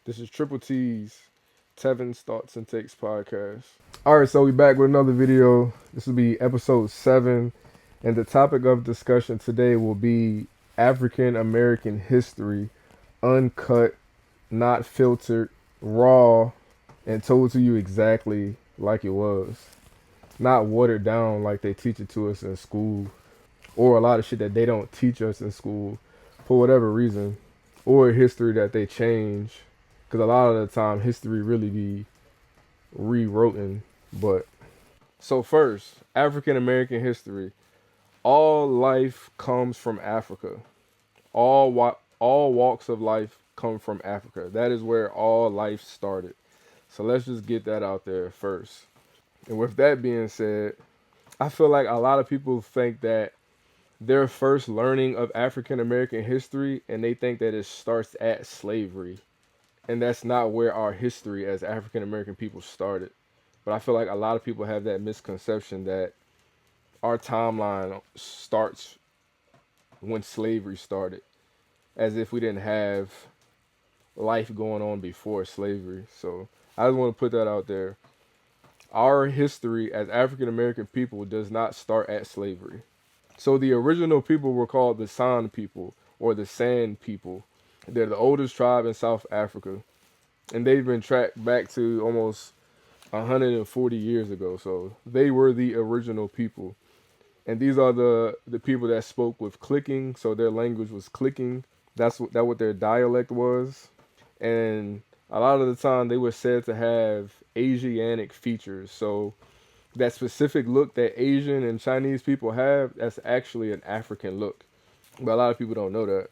This is Triple T's Tevin's Thoughts and Takes podcast. All right, so we back with another video. This will be episode 7, and the topic of discussion today will be African American history, uncut, not filtered, raw, and told to you exactly like it was. Not watered down like they teach it to us in school, or a lot of shit that they don't teach us in school for whatever reason, or history that they change. Because a lot of the time, history really be rewritten. But so first, African American history. All life comes from Africa. All walks of life come from Africa. That is where all life started. So let's just get that out there first. And with that being said, I feel like a lot of people think that their first learning of African American history and they think that it starts at slavery. And that's not where our history as African American people started. But I feel like a lot of people have that misconception that our timeline starts when slavery started, as if we didn't have life going on before slavery. So I just want to put that out there. Our history as African American people does not start at slavery. So the original people were called the San people or the Sand people. They're the oldest tribe in South Africa, and they've been tracked back to almost 140 years ago. So they were the original people. And these are the people that spoke with clicking, so their language was clicking. That's what their dialect was. And a lot of the time they were said to have Asiatic features. So that specific look that Asian and Chinese people have, that's actually an African look. But a lot of people don't know that.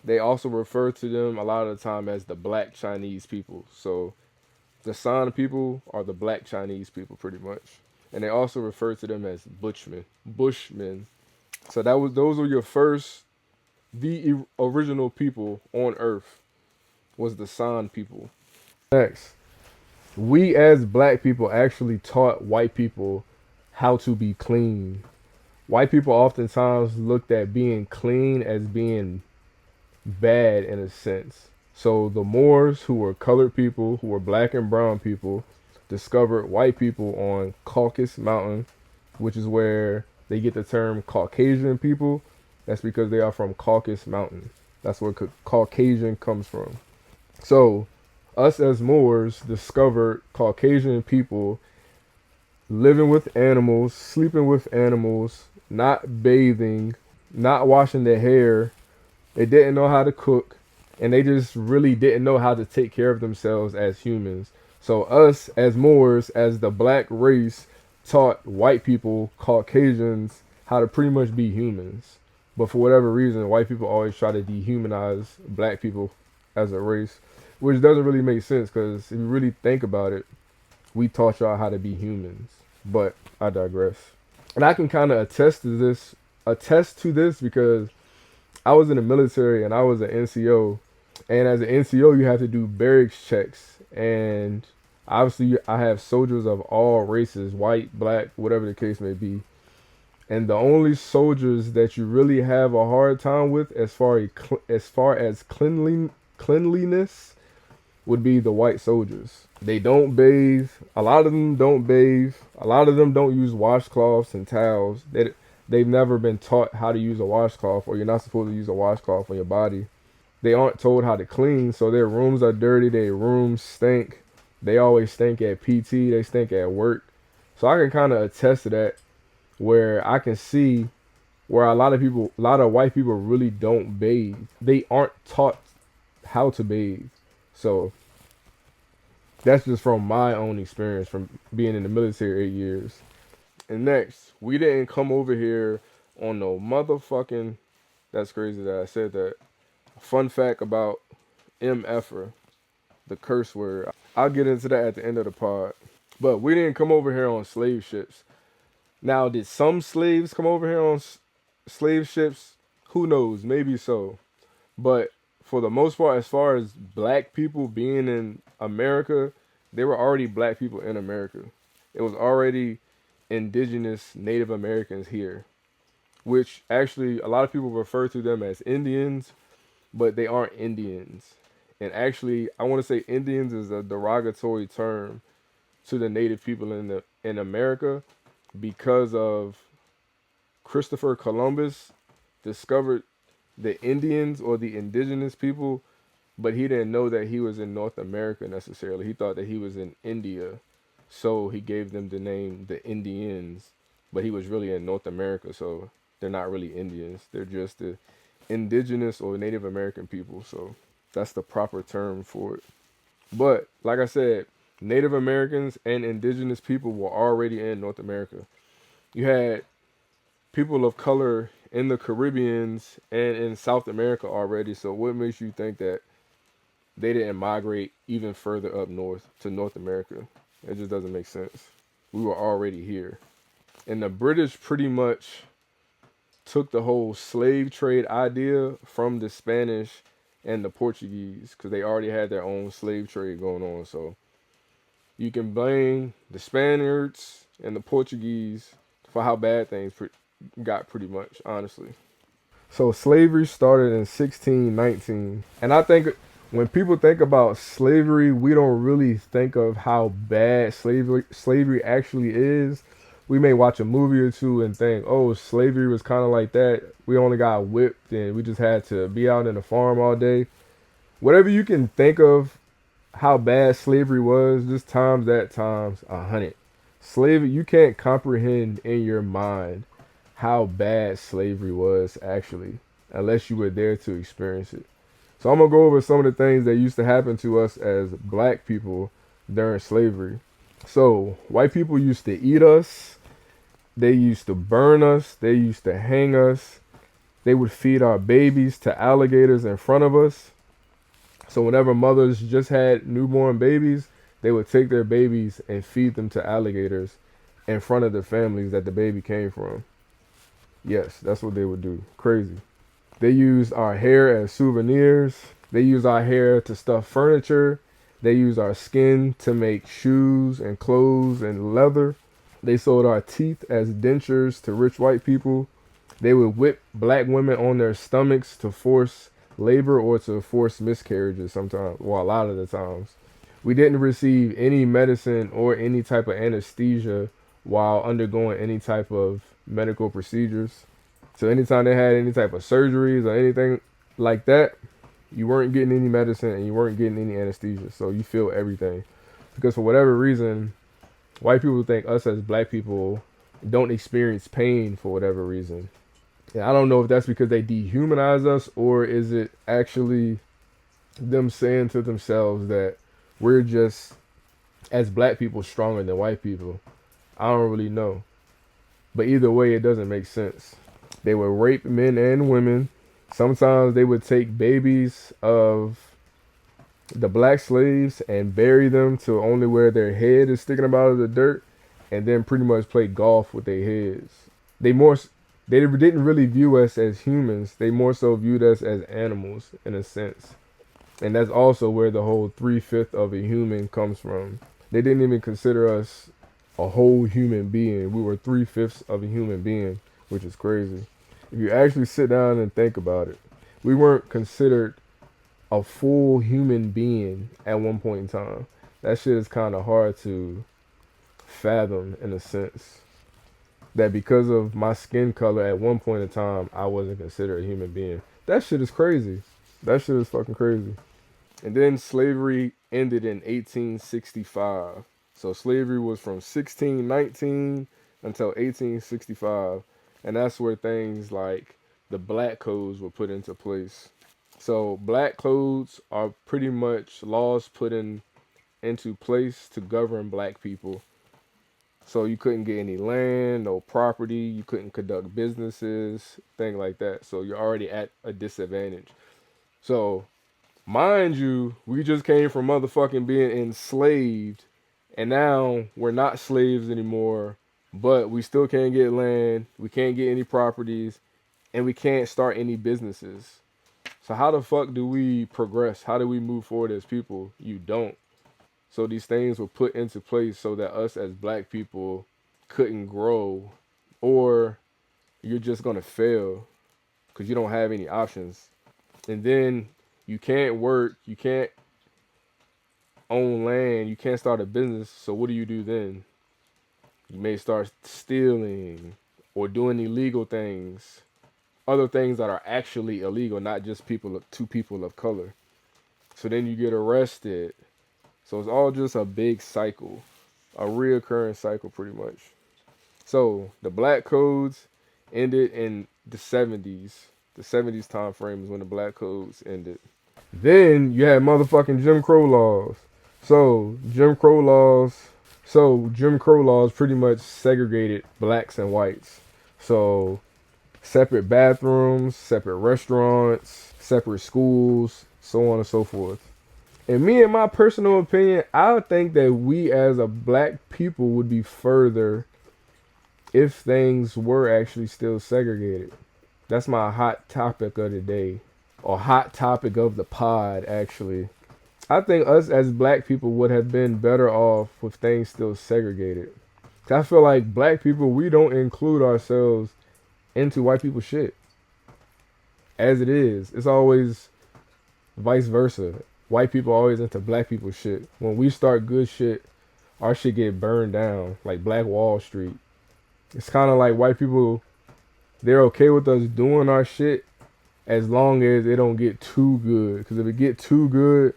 They also refer to them a lot of the time as the black Chinese people. So the San people are the black Chinese people pretty much. And they also refer to them as Bushmen. So those were your first, original people on Earth was the San people. Next, we as black people actually taught white people how to be clean. White people oftentimes looked at being clean as being bad in a sense. So the Moors, who were colored people, who were black and brown people, discovered white people on Caucasus Mountain, which is where they get the term Caucasian people. That's because they are from Caucasus Mountain. That's where Caucasian comes from. So us as Moors discovered Caucasian people living with animals, sleeping with animals, not bathing, not washing their hair. They didn't know how to cook, and they just really didn't know how to take care of themselves as humans. So us as Moors, as the black race, taught white people, Caucasians, how to pretty much be humans. But for whatever reason, white people always try to dehumanize black people as a race, which doesn't really make sense because if you really think about it, we taught y'all how to be humans. But I digress. And I can kind of attest to this because I was in the military and I was an NCO. And as an NCO, you have to do barracks checks. And obviously, I have soldiers of all races, white, black, whatever the case may be. And the only soldiers that you really have a hard time with as cleanliness would be the white soldiers. They don't bathe. A lot of them don't bathe. A lot of them don't use washcloths and towels. They've never been taught how to use a washcloth, or you're not supposed to use a washcloth on your body. They aren't told how to clean, so their rooms are dirty. Their rooms stink. They always stink at PT. They stink at work. So I can kind of attest to that, where I can see where a lot of white people really don't bathe. They aren't taught how to bathe. So that's just from my own experience from being in the military 8 years. And next, we didn't come over here on no motherfucking. That's crazy that I said that. Fun fact about MFer, the curse word. I'll get into that at the end of the pod. But we didn't come over here on slave ships. Now, did some slaves come over here on slave ships? Who knows? Maybe so. But for the most part, as far as black people being in America, there were already black people in America. It was already indigenous Native Americans here, which actually a lot of people refer to them as Indians, but they aren't Indians. And actually, I want to say Indians is a derogatory term to the native people in America because of Christopher Columbus discovered the Indians or the indigenous people, but he didn't know that he was in North America necessarily. He thought that he was in India. So he gave them the name the Indians, but he was really in North America, so they're not really Indians. They're just the indigenous or Native American people. So that's the proper term for it. But like I said, Native Americans and indigenous people were already in North America. You had people of color in the Caribbeans and in South America already. So what makes you think that they didn't migrate even further up north to North America? It just doesn't make sense. We were already here. And the British pretty much took the whole slave trade idea from the Spanish and the Portuguese because they already had their own slave trade going on. So you can blame the Spaniards and the Portuguese for how bad things got pretty much, honestly. So slavery started in 1619. And I think when people think about slavery, we don't really think of how bad slavery actually is. We may watch a movie or two and think, oh, slavery was kind of like that. We only got whipped and we just had to be out in the farm all day. Whatever you can think of how bad slavery was, just times that times 100. Slavery, you can't comprehend in your mind how bad slavery was actually, unless you were there to experience it. So I'm gonna go over some of the things that used to happen to us as black people during slavery. So white people used to eat us, they used to burn us, they used to hang us, they would feed our babies to alligators in front of us. So whenever mothers just had newborn babies, they would take their babies and feed them to alligators in front of the families that the baby came from. Yes, that's what they would do. Crazy. They used our hair as souvenirs. They used our hair to stuff furniture. They used our skin to make shoes and clothes and leather. They sold our teeth as dentures to rich white people. They would whip black women on their stomachs to force labor or to force miscarriages sometimes, well, a lot of the times. We didn't receive any medicine or any type of anesthesia while undergoing any type of medical procedures. So anytime they had any type of surgeries or anything like that, you weren't getting any medicine and you weren't getting any anesthesia. So you feel everything. Because for whatever reason, white people think us as black people don't experience pain for whatever reason. And I don't know if that's because they dehumanize us or is it actually them saying to themselves that we're just, as black people, stronger than white people. I don't really know. But either way, it doesn't make sense. They would rape men and women. Sometimes they would take babies of the black slaves and bury them to only where their head is sticking up out of the dirt and then pretty much play golf with their heads. They more they didn't really view us as humans. They more so viewed us as animals in a sense. And that's also where the whole 3/5 of a human comes from. They didn't even consider us a whole human being. We were 3/5 of a human being, which is crazy. If you actually sit down and think about it, we weren't considered a full human being at one point in time. That shit is kind of hard to fathom in a sense. That because of my skin color at one point in time, I wasn't considered a human being. That shit is crazy. That shit is fucking crazy. And then slavery ended in 1865. So slavery was from 1619 until 1865. And that's where things like the black codes were put into place. So black codes are pretty much laws put into place to govern black people. So you couldn't get any land, no property, you couldn't conduct businesses, thing like that. So you're already at a disadvantage. So mind you, we just came from motherfucking being enslaved, and now we're not slaves anymore, but we still can't get land, we can't get any properties, and we can't start any businesses. So how the fuck do we progress? How do we move forward as people? You don't. So these things were put into place so that us as black people couldn't grow, or you're just gonna fail because you don't have any options. And then you can't work, you can't own land, you can't start a business. So what do you do then? You may start stealing or doing illegal things, other things that are actually illegal, not just two people of color. So then you get arrested. So it's all just a big cycle, a reoccurring cycle, pretty much. So the black codes ended in the 70s. The 70s time frame is when the black codes ended. Then you had motherfucking Jim Crow laws. So Jim Crow laws pretty much segregated blacks and whites. So separate bathrooms, separate restaurants, separate schools, so on and so forth. And me, in my personal opinion, I would think that we as a black people would be further if things were actually still segregated. That's my hot topic of the day, or hot topic of the pod, actually. I think us as black people would have been better off with things still segregated. I feel like black people, we don't include ourselves into white people shit. As it is, it's always vice versa. White people always into black people shit. When we start good shit, our shit get burned down, like Black Wall Street. It's kind of like white people, they're okay with us doing our shit as long as it don't get too good. Because if it get too good,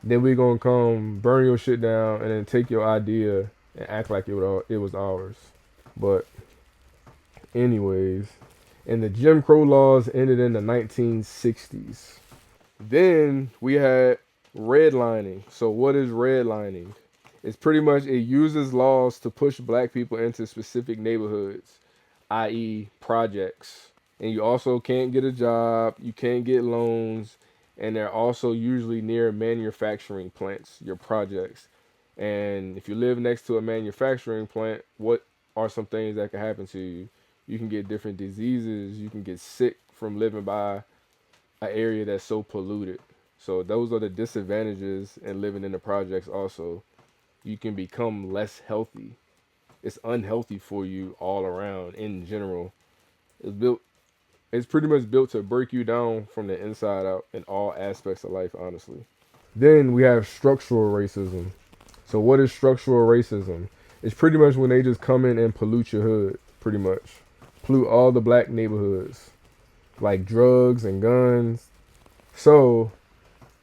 then we gonna come burn your shit down and then take your idea and act like it was ours. But anyways, and the Jim Crow laws ended in the 1960s. Then we had redlining. So what is redlining? It's pretty much, it uses laws to push black people into specific neighborhoods, i.e. projects. And you also can't get a job, you can't get loans, and they're also usually near manufacturing plants, your projects. And if you live next to a manufacturing plant, what are some things that can happen to you? You can get different diseases, you can get sick from living by an area that's so polluted. So those are the disadvantages in living in the projects also. You can become less healthy. It's unhealthy for you all around in general. It's pretty much built to break you down from the inside out in all aspects of life, honestly. Then we have structural racism. So what is structural racism? It's pretty much when they just come in and pollute your hood, pretty much. Pollute all the black neighborhoods, like drugs and guns. So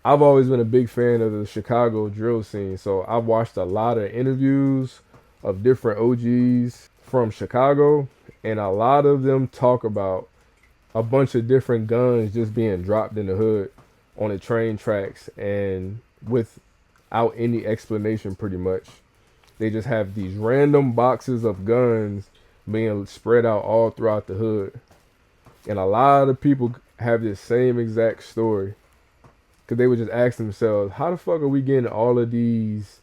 I've always been a big fan of the Chicago drill scene. So I've watched a lot of interviews of different OGs from Chicago, and a lot of them talk about a bunch of different guns just being dropped in the hood on the train tracks and without any explanation, pretty much. They just have these random boxes of guns being spread out all throughout the hood. And a lot of people have this same exact story. Because they would just ask themselves, how the fuck are we getting all of these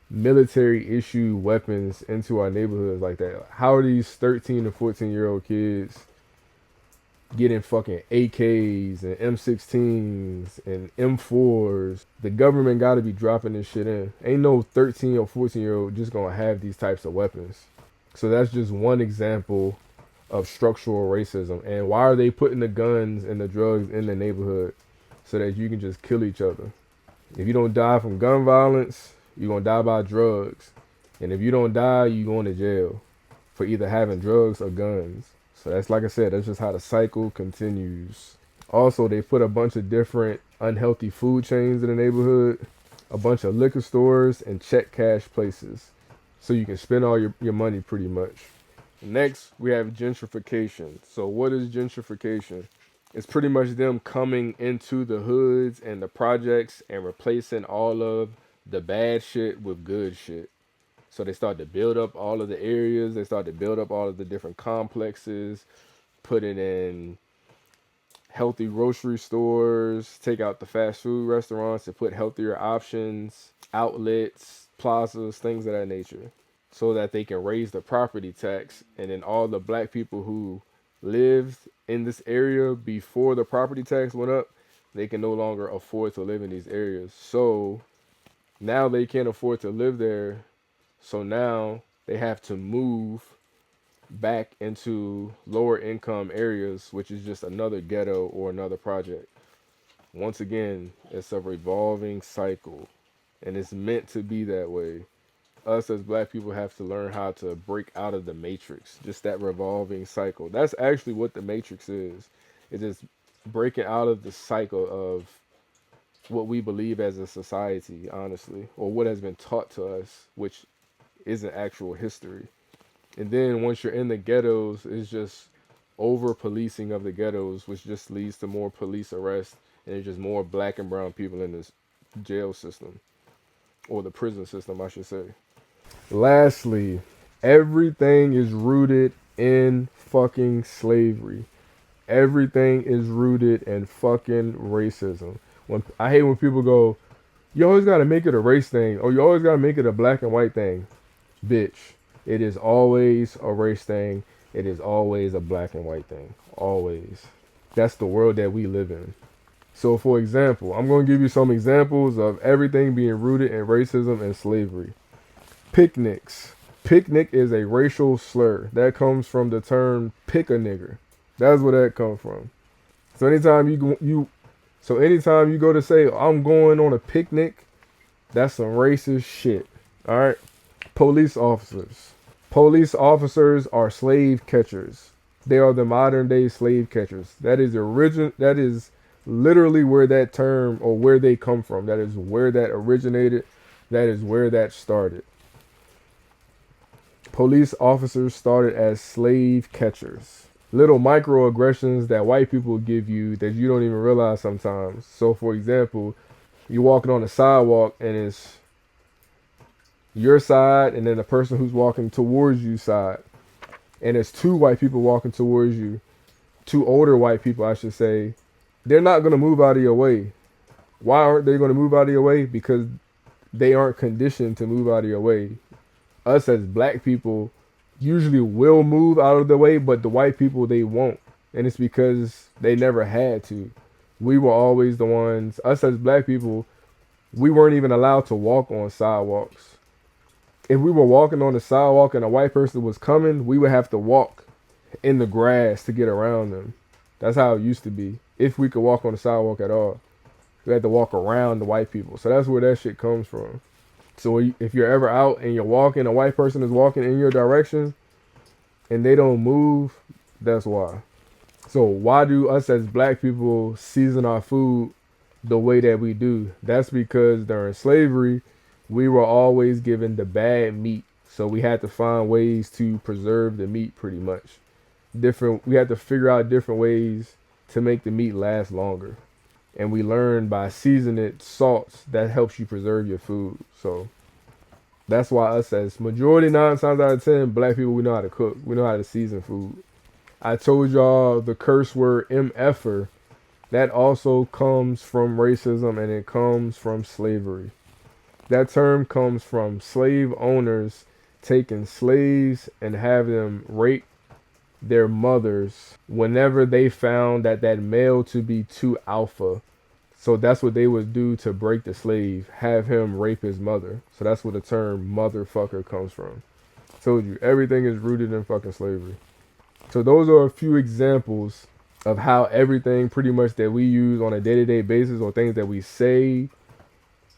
military issue weapons into our neighborhoods like that? How are these 13 to 14-year-old kids getting fucking AKs and M16s and M4s? The government got to be dropping this shit in. Ain't no 13 or 14-year-old just going to have these types of weapons. So that's just one example of structural racism. And why are they putting the guns and the drugs in the neighborhood? So that you can just kill each other. If you don't die from gun violence, you're going to die by drugs. And if you don't die, you're going to jail for either having drugs or guns. So that's, like I said, that's just how the cycle continues. Also, they put a bunch of different unhealthy food chains in the neighborhood, a bunch of liquor stores, and check cash places. So you can spend all your money pretty much. Next, we have gentrification. So what is gentrification? It's pretty much them coming into the hoods and the projects and replacing all of the bad shit with good shit. So they start to build up all of the areas. They start to build up all of the different complexes, putting in healthy grocery stores, take out the fast food restaurants to put healthier options, outlets, plazas, things of that nature, so that they can raise the property tax. And then all the black people who lived in this area before the property tax went up, they can no longer afford to live in these areas. So now they can't afford to live there. So now they have to move back into lower income areas, which is just another ghetto or another project. Once again, it's a revolving cycle. and it's meant to be that way. Us as black people have to learn how to break out of the matrix, just that revolving cycle. That's actually what the matrix is. It is breaking out of the cycle of what we believe as a society, honestly, or what has been taught to us, which isn't actual history. And then once you're in the ghettos, it's just over policing of the ghettos, which just leads to more police arrests, and it's just more black and brown people in this jail system, or the prison system, I should say. Lastly, everything is rooted in fucking slavery. Everything is rooted in fucking racism. When I hate when people go, you always gotta make it a race thing, or you always gotta make it a black and white thing. Bitch, it is always a race thing. It is always a black and white thing. Always. That's the world that we live in. So, for example, I'm going to give you some examples of everything being rooted in racism and slavery. Picnics. Picnic is a racial slur. That comes from the term pick a nigger. That's where that comes from. So anytime you go to say I'm going on a picnic, that's some racist shit. All right. Police officers. Police officers are slave catchers. They are the modern day slave catchers. That is literally where that term, or where they come from. That is where that originated. That is where that started. Police officers started as slave catchers. Little microaggressions that white people give you that you don't even realize sometimes. So, for example, you're walking on the sidewalk and it's your side and then the person who's walking towards you side. And it's two white people walking towards you. Two older white people, I should say. They're not going to move out of your way. Why aren't they going to move out of your way? Because they aren't conditioned to move out of your way. Us as black people usually will move out of the way, but the white people, they won't. And it's because they never had to. We were always the ones, us as black people, we weren't even allowed to walk on sidewalks. If we were walking on the sidewalk and a white person was coming, we would have to walk in the grass to get around them. That's how it used to be. If we could walk on the sidewalk at all, we had to walk around the white people. So that's where that shit comes from. So if you're ever out and you're walking, a white person is walking in your direction and they don't move, that's why. So why do us as black people season our food the way that we do? That's because during slavery, we were always given the bad meat. So we had to find ways to preserve the meat pretty much. We had to figure out different ways to make the meat last longer. And we learned by seasoning it salts that helps you preserve your food. So that's why us as majority 9 times out of 10 black people, we know how to cook. We know how to season food. I told y'all the curse word MFer, that also comes from racism and it comes from slavery. That term comes from slave owners taking slaves and have them rape their mothers whenever they found that male to be too alpha. So that's what they would do to break the slave, have him rape his mother. So that's where the term motherfucker comes from. Told you, everything is rooted in fucking slavery. So those are a few examples of how everything pretty much that we use on a day-to-day basis, or things that we say,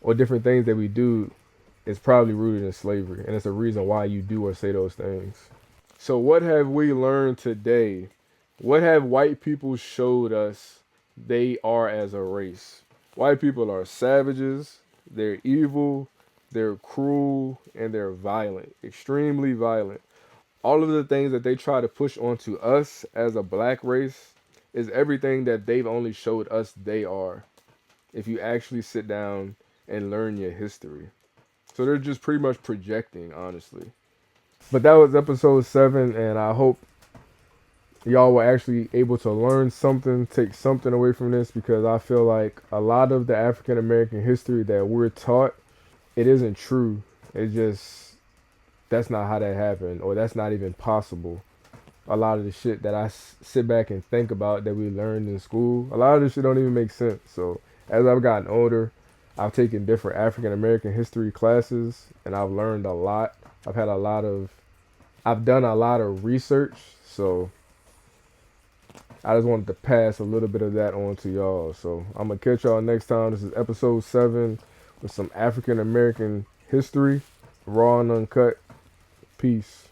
or different things that we do, is probably rooted in slavery. And it's a reason why you do or say those things. So what have we learned today? What have white people showed us they are as a race? White people are savages, they're evil, they're cruel, and they're violent, extremely violent. All of the things that they try to push onto us as a black race is everything that they've only showed us they are, if you actually sit down and learn your history. So they're just pretty much projecting, honestly. But that was episode 7, and I hope y'all were actually able to learn something, take something away from this, because I feel like a lot of the African American history that we're taught, it isn't true. It just, that's not how that happened, or that's not even possible. A lot of the shit that I sit back and think about that we learned in school, a lot of this shit don't even make sense. So as I've gotten older, I've taken different African American history classes, and I've learned a lot. I've done a lot of research, so I just wanted to pass a little bit of that on to y'all. So I'm going to catch y'all next time. This is episode 7. with some African American history, raw and uncut. Peace.